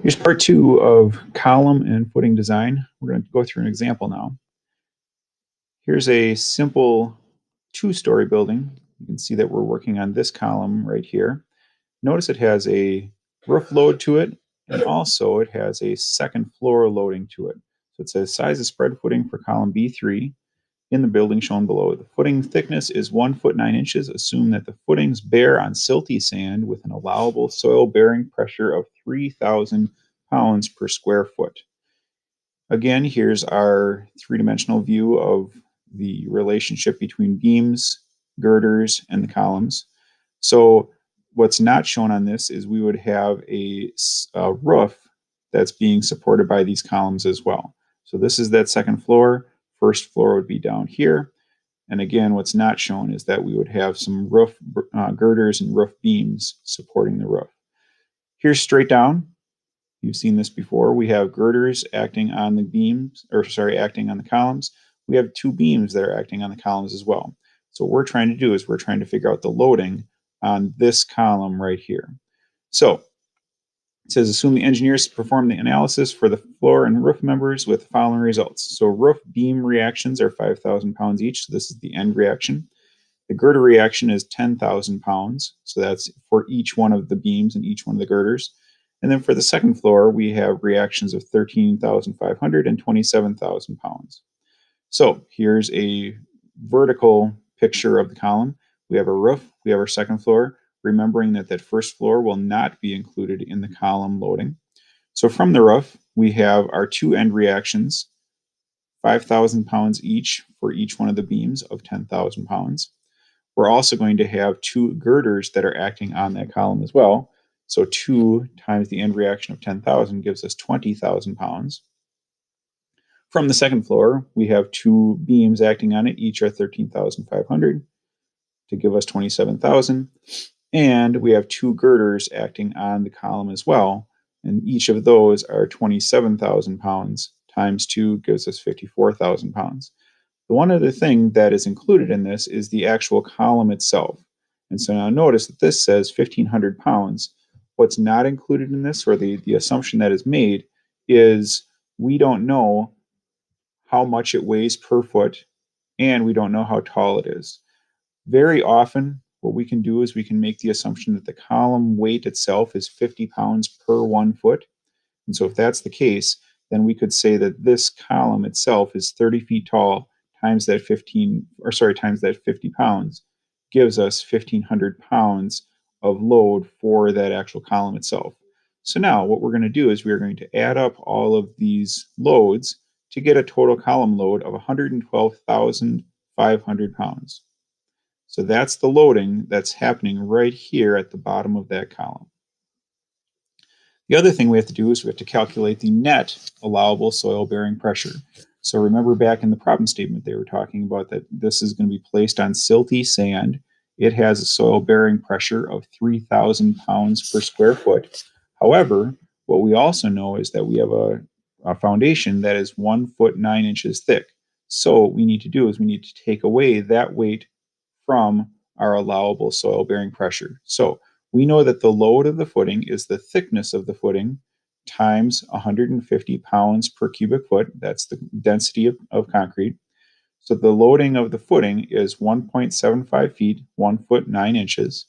Here's part two of column and footing design. We're going to go through an example now. Here's a simple two-story building. You can see that we're working on this column right here. Notice it has a roof load to it, and also it has a second floor loading to it. So it says size of spread footing for column B3 in the building shown below. The footing thickness is 1 foot 9 inches. Assume that the footings bear on silty sand with an allowable soil bearing pressure of 3,000 pounds per square foot. Again, here's our three-dimensional view of the relationship between beams, girders, and the columns. So what's not shown on this is we would have a roof that's being supported by these columns as well. So this is that second floor. First floor would be down here. And again, what's not shown is that we would have some roof girders and roof beams supporting the roof. Here's straight down. You've seen this before. We have girders acting on the beams, acting on the columns. We have two beams that are acting on the columns as well. So what we're trying to do is we're trying to figure out the loading on this column right here. So it says, assume the engineers perform the analysis for the floor and roof members with the following results. So roof beam reactions are 5,000 pounds each. So this is the end reaction. The girder reaction is 10,000 pounds. So that's for each one of the beams and each one of the girders. And then for the second floor, we have reactions of 13,500 and 27,000 pounds. So here's a vertical picture of the column. We have a roof, we have our second floor, remembering that that first floor will not be included in the column loading. So from the roof, we have our two end reactions, 5,000 pounds each for each one of the beams of 10,000 pounds. We're also going to have two girders that are acting on that column as well. So 2 times the end reaction of 10,000 gives us 20,000 pounds. From the second floor, we have two beams acting on it. Each are 13,500 to give us 27,000. And we have two girders acting on the column as well. And each of those are 27,000 pounds times 2 gives us 54,000 pounds. The one other thing that is included in this is the actual column itself. And so now notice that this says 1,500 pounds. What's not included in this, or the assumption that is made, is we don't know how much it weighs per foot, and we don't know how tall it is. Very often, what we can do is we can make the assumption that the column weight itself is 50 pounds per 1 foot. And so if that's the case, then we could say that this column itself is 30 feet tall times that 50 pounds gives us 1,500 pounds of load for that actual column itself. So now what we're going to do is we're going to add up all of these loads to get a total column load of 112,500 pounds. So that's the loading that's happening right here at the bottom of that column. The other thing we have to do is we have to calculate the net allowable soil bearing pressure. So remember back in the problem statement, they were talking about that this is going to be placed on silty sand. It has a soil bearing pressure of 3,000 pounds per square foot. However, what we also know is that we have a foundation that is 1 foot 9 inches thick. So what we need to do is we need to take away that weight from our allowable soil bearing pressure. So we know that the load of the footing is the thickness of the footing times 150 pounds per cubic foot. That's the density of concrete. So the loading of the footing is 1.75 feet, 1 foot 9 inches,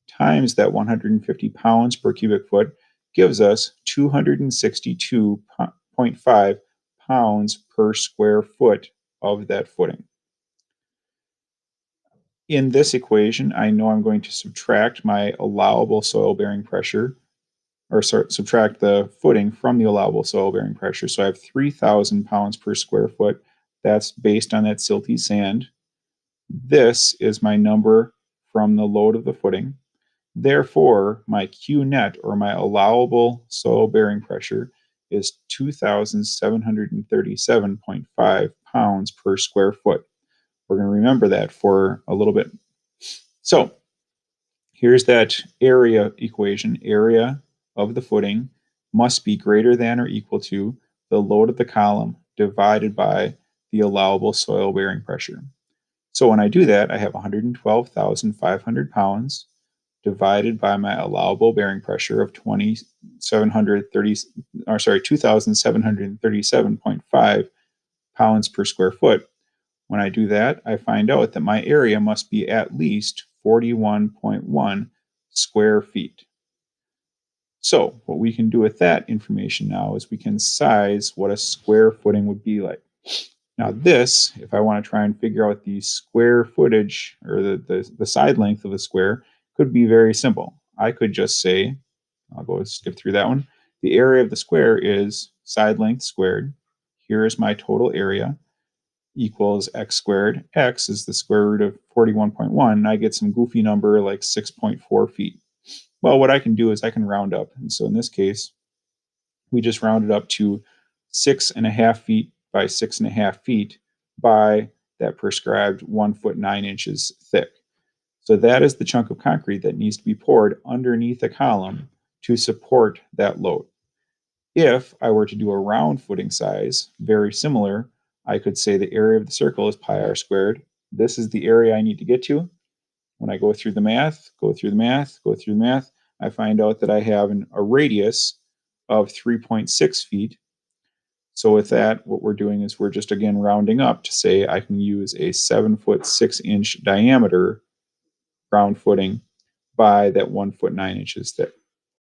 times that 150 pounds per cubic foot gives us 262.5 pounds per square foot of that footing. In this equation, I know I'm going to subtract my allowable soil bearing pressure, or subtract the footing from the allowable soil bearing pressure. So I have 3,000 pounds per square foot. That's based on that silty sand. This is my number from the load of the footing. Therefore, my Q net, or my allowable soil bearing pressure, is 2,737.5 pounds per square foot. We're going to remember that for a little bit. So here's that area equation. Area of the footing must be greater than or equal to the load of the column divided by the allowable soil bearing pressure. So when I do that, I have 112,500 pounds divided by my allowable bearing pressure of 2,737.5 pounds per square foot. When I do that, I find out that my area must be at least 41.1 square feet. So what we can do with that information now is we can size what a square footing would be like. Now this, if I want to try and figure out the square footage or the side length of a square, could be very simple. I could just say, I'll go skip through that one. The area of the square is side length squared. Here is my total area equals x squared. X is the square root of 41.1. And I get some goofy number like 6.4 feet. Well, what I can do is I can round up. And so in this case, we just rounded up to 6.5 feet by 6.5 feet by that prescribed 1 foot 9 inches thick. So that is the chunk of concrete that needs to be poured underneath a column to support that load. If I were to do a round footing size, very similar, I could say the area of the circle is pi r squared. This is the area I need to get to. When I go through the math, I find out that I have a radius of 3.6 feet. So with that, what we're doing is we're just again rounding up to say I can use a 7 foot 6 inch diameter round footing by that 1 foot 9 inches thick.